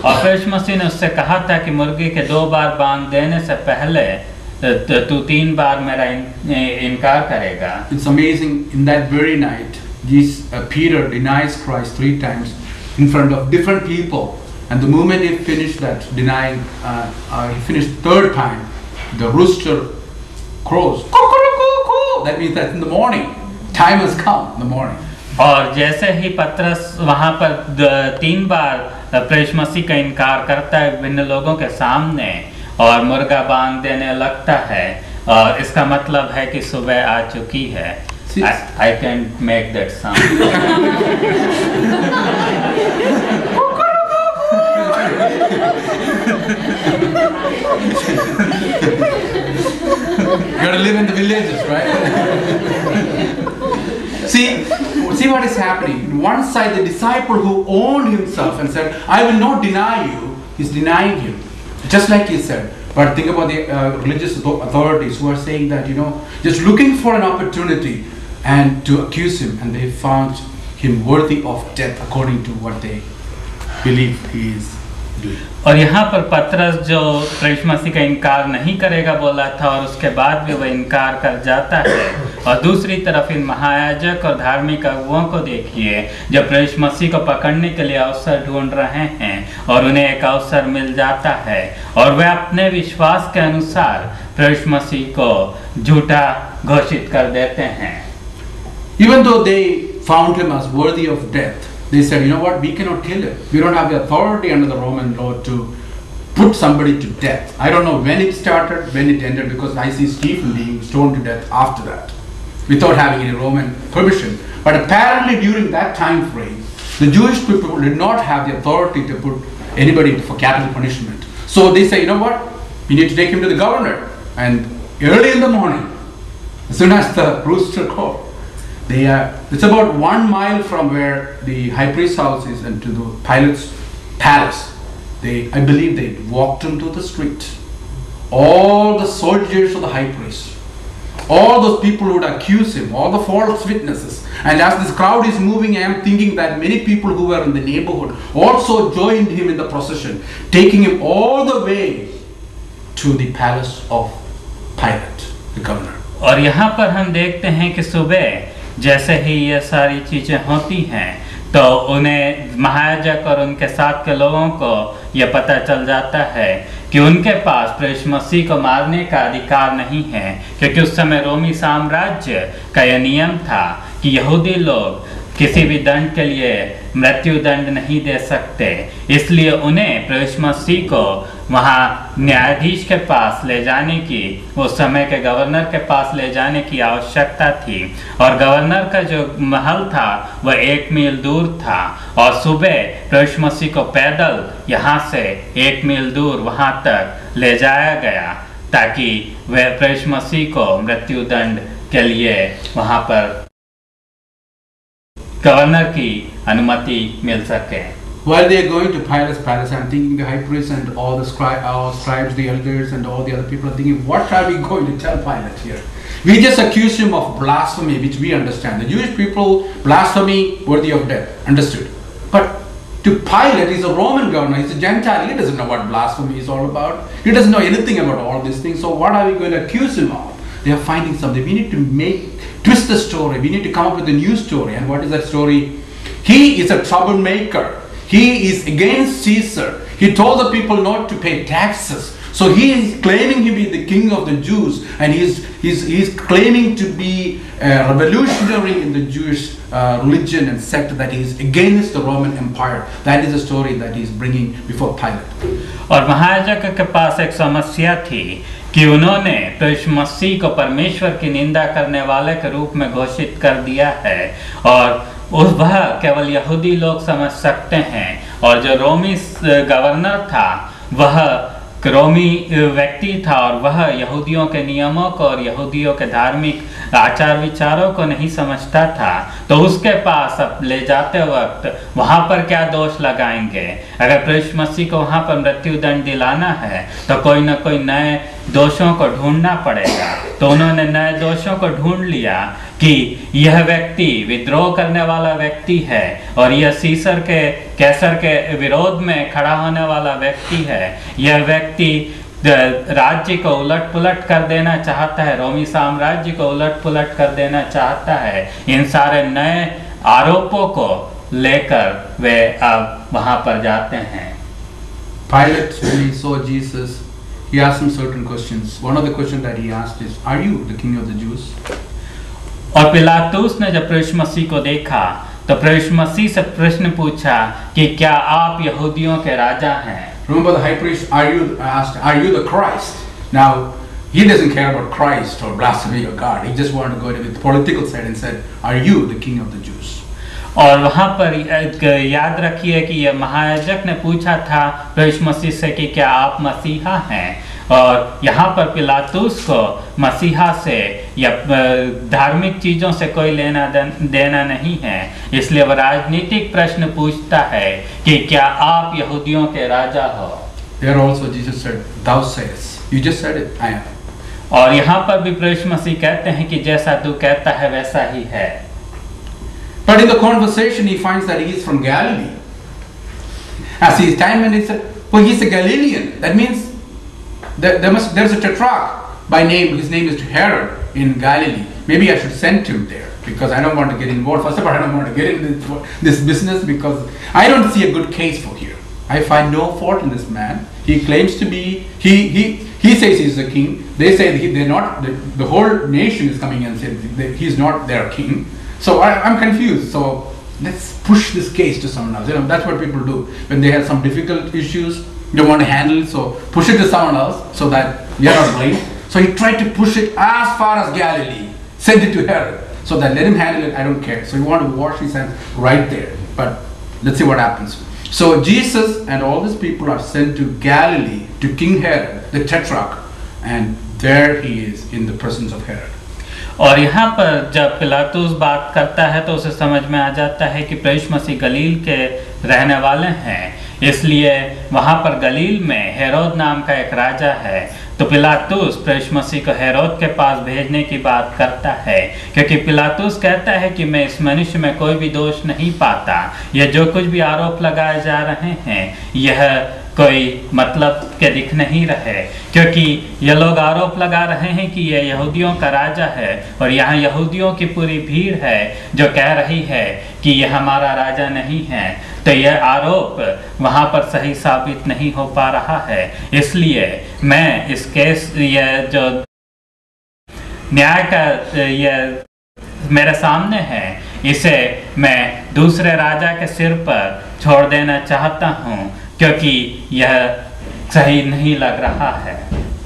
और प्रभु मसीह ने उससे कहा था कि मुर्गी के 2 बार बांग देने से पहले तू 3 बार मेरा इनकार करेगा। It's amazing, in that very night, Peter denies Christ 3 times in front of different people. And the moment he finished that denying, he finished 3rd time, the rooster crows. That means that in the morning, time has come in the morning. और जैसे ही पतरस वहाँ पर 3 बार प्रभु मसीह का इनकार करता है विभिन्न लोगों के सामने और मुर्गा बांग देने लगता है, और इसका मतलब है कि सुबह आ चुकी है। I can make that sound. You gotta live in the villages, right? See what is happening. On one side, the disciple who owned himself and said, I will not deny you, is denying him. Just like he said. But think about the religious authorities who are saying that, just looking for an opportunity and to accuse him, and they found him worthy of death according to what they believe he is doing. और यहाँ पर पतरस जो प्रभु मसीह का इनकार नहीं करेगा बोला था, और उसके बाद भी वह इनकार कर जाता है। और दूसरी तरफ इन महायाजक और धार्मिक अगुओं को देखिए जो प्रभु मसीह को पकड़ने के लिए अवसर ढूंढ रहे हैं, और उन्हें एक अवसर मिल जाता है और वे अपने विश्वास के अनुसार प्रभु मसीह को झूठा घोषित कर देते हैं। Even though they found him as worthy of death, they said, you know what, we cannot kill him. We don't have the authority under the Roman law to put somebody to death. I don't know when it started, when it ended, because I see Stephen being stoned to death after that, without having any Roman permission. But apparently during that time frame, the Jewish people did not have the authority to put anybody for capital punishment. So they say, you know what, we need to take him to the governor. And early in the morning, as soon as the rooster crowed, it's about 1 mile from where the high priest's house is and to the Pilate's palace. I believe they walked him to the street. All the soldiers of the high priest, all those people who would accuse him, all the false witnesses. And as this crowd is moving, I am thinking that many people who were in the neighborhood also joined him in the procession, taking him all the way to the palace of Pilate, the governor. और यहाँ पर हम देखते हैं कि सुबह जैसे ही ये सारी चीज़ें होती हैं तो उन्हें महायाजक और उनके साथ के लोगों को ये पता चल जाता है कि उनके पास प्रभु मसीह को मारने का अधिकार नहीं है, क्योंकि उस समय रोमी साम्राज्य का यह नियम था कि यहूदी लोग किसी भी दंड के लिए मृत्यु दंड नहीं दे सकते। इसलिए उन्हें प्रभु मसीह को वहाँ न्यायाधीश के पास ले जाने की, उस समय के गवर्नर के पास ले जाने की आवश्यकता थी। और गवर्नर का जो महल था वह 1 मील दूर था, और सुबह प्रभु मसीह को पैदल यहाँ से 1 मील दूर वहाँ तक ले जाया गया ताकि वह प्रभु मसीह को मृत्यु दंड के लिए वहाँ पर गवर्नर की अनुमति मिल सके। While they are going to Pilate's palace, I am thinking the high priest and all the scribes, the elders, and all the other people are thinking, what are we going to tell Pilate here? We just accuse him of blasphemy, which we understand. The Jewish people, blasphemy, worthy of death, understood. But to Pilate, he's a Roman governor, he's a Gentile, he doesn't know what blasphemy is all about. He doesn't know anything about all these things, so what are we going to accuse him of? They are finding something. We need to twist the story. We need to come up with a new story. And what is that story? He is a troublemaker. He is against Caesar. He told the people not to pay taxes. So he is claiming to be the king of the Jews, and he's claiming to be a revolutionary in the Jewish religion and sect, that he is against the Roman Empire. That is the story that he is bringing before Pilate. और महायाजक के पास एक समस्या थी कि उन्होंने प्रभु मसीह को परमेश्वर की निंदा करने वाले के रूप में घोषित कर दिया है, और वह केवल यहूदी लोग समझ सकते हैं, और जो रोमी गवर्नर था वह रोमी व्यक्ति था, और वह यहूदियों के नियमों को और यहूदियों के धार्मिक आचार विचारों को नहीं समझता था। तो उसके पास अब ले जाते वक्त वहाँ पर क्या दोष लगाएंगे? अगर प्रभु यीशु मसीह को वहां पर मृत्यु दंड दिलाना है तो कोई ना कोई नए दोषों को ढूंढना पड़ेगा। तो उन्होंने नए दोषों को ढूंढ लिया कि यह व्यक्ति विद्रोह करने वाला व्यक्ति है और यह कैसर के विरोध में खड़ा होने वाला व्यक्ति है। यह व्यक्ति राज्य को उलट पुलट कर देना चाहता है, रोमी साम्राज्य को उलट पुलट कर देना चाहता है। इन सारे नए आरोपों को लेकर वे अब वहां पर जाते हैं। Pilate, when he saw Jesus, he asked him certain questions. One of the questions that he asked is, "Are you the king of the Jews?" और पिलातुस ने जब प्रभु यीशु मसीह को देखा तो प्रभु यीशु मसीह से प्रश्न पूछा कि क्या आप यहूदियों के राजा हैं? Remember the high priest asked, "Are you the Christ?" Now he doesn't care about Christ or blasphemy of God. He just wanted to go to the political side and said, "Are you the king of the Jews?" और वहां पर याद रखिए कि यह महायाजक ने पूछा था प्रभु यीशु मसीह से कि क्या आप मसीहा हैं, और यहाँ पर पिलातुस को मसीहा से या धार्मिक चीजों से कोई लेना देना नहीं है, इसलिए वह राजनीतिक प्रश्न पूछता है कि क्या आप यहूदियों के राजा हो। There also Jesus said, "Thou sayest." You just said it. I am. और यहाँ पर भी प्रभु यीशु मसीह कहते हैं कि जैसा तू कहता है वैसा ही है। But in the conversation, he finds that he is from Galilee. As he is time and he said, "Well, he's a Galilean." That means there's a tetrarch by name. His name is Herod in Galilee. Maybe I should send him there because I don't want to get involved. First of all, I don't want to get into this business because I don't see a good case for here. I find no fault in this man. He claims to be. He says he's the king. They say they're not. The whole nation is coming and saying he's not their king. So I'm confused. So let's push this case to someone else. That's what people do when they have some difficult issues. They want to handle it, so push it to someone else so that you're not blamed. So he tried to push it as far as Galilee, send it to Herod, so that let him handle it. I don't care. So he wanted to wash his hands right there. But let's see what happens. So Jesus and all these people are sent to Galilee to King Herod, the tetrarch, and there he is in the presence of Herod. और यहाँ पर जब पिलातुस बात करता है तो उसे समझ में आ जाता है कि प्रभु यीशु मसीह गलील के रहने वाले हैं, इसलिए वहाँ पर गलील में हेरोद नाम का एक राजा है। तो पिलातुस प्रभु यीशु मसीह को हेरोद के पास भेजने की बात करता है, क्योंकि पिलातुस कहता है कि मैं इस मनुष्य में कोई भी दोष नहीं पाता, यह जो कुछ भी आरोप लगाए जा रहे हैं यह कोई मतलब के दिख नहीं रहे, क्योंकि ये लोग आरोप लगा रहे हैं कि यह यहूदियों का राजा है और यहाँ यहूदियों की पूरी भीड़ है जो कह रही है कि यह हमारा राजा नहीं है। तो यह आरोप वहाँ पर सही साबित नहीं हो पा रहा है, इसलिए मैं इस केस यह जो न्याय का यह मेरे सामने है इसे मैं दूसरे राजा के सिर पर छोड़ देना चाहता हूँ, क्योंकि यह सही नहीं लग रहा है।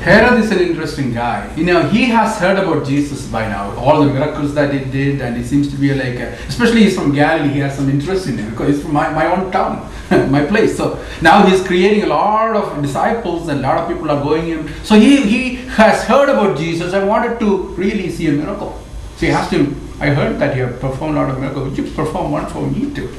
Herod is an interesting guy. He has heard about Jesus by now, all the miracles that he did, and he seems to be especially he's from Galilee, he has some interest in him because he's from my own town, my place. So now he's creating a lot of disciples and a lot of people are going in. So he has heard about Jesus and wanted to really see a miracle. So he asked him, "I heard that you have performed a lot of miracles. Would you perform one for me too?"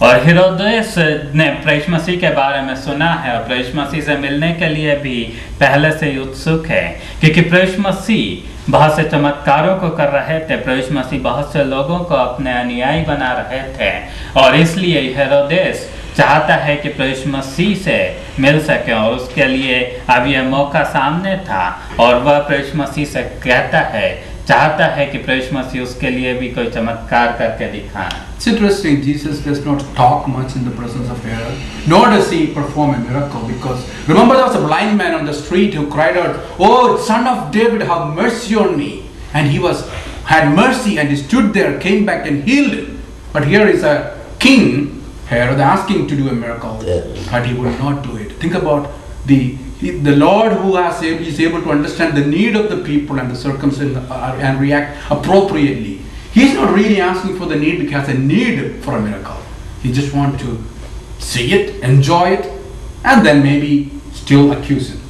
और हेरोदेस ने प्रभु यीशु मसीह के बारे में सुना है और प्रभु यीशु मसीह से मिलने के लिए भी पहले से ही उत्सुक है, क्योंकि प्रभु यीशु मसीह बहुत से चमत्कारों को कर रहे थे, प्रभु यीशु मसीह बहुत से लोगों को अपने अनुयायी बना रहे थे, और इसलिए हेरोदेस चाहता है कि प्रभु यीशु मसीह से मिल सके, और उसके लिए अब यह मौका सामने था और वह प्रभु यीशु मसीह से चाहता है कि प्रभु यीशु मसीह उसके लिए भी कोई चमत्कार करके दिखाए। It's interesting, Jesus does not talk much in the presence of Herod, nor does he perform a miracle, because remember there was a blind man on the street who cried out, "Oh, Son of David, have mercy on me." And he had mercy and he stood there, came back and healed him. But here is a king, Herod, asking to do a miracle, but he would not do it. Think about the Lord who is able to understand the need of the people and the circumstance and react appropriately. He's not really asking for the need because a need for a miracle. He just wants to see it, enjoy it, and then maybe still accuse it.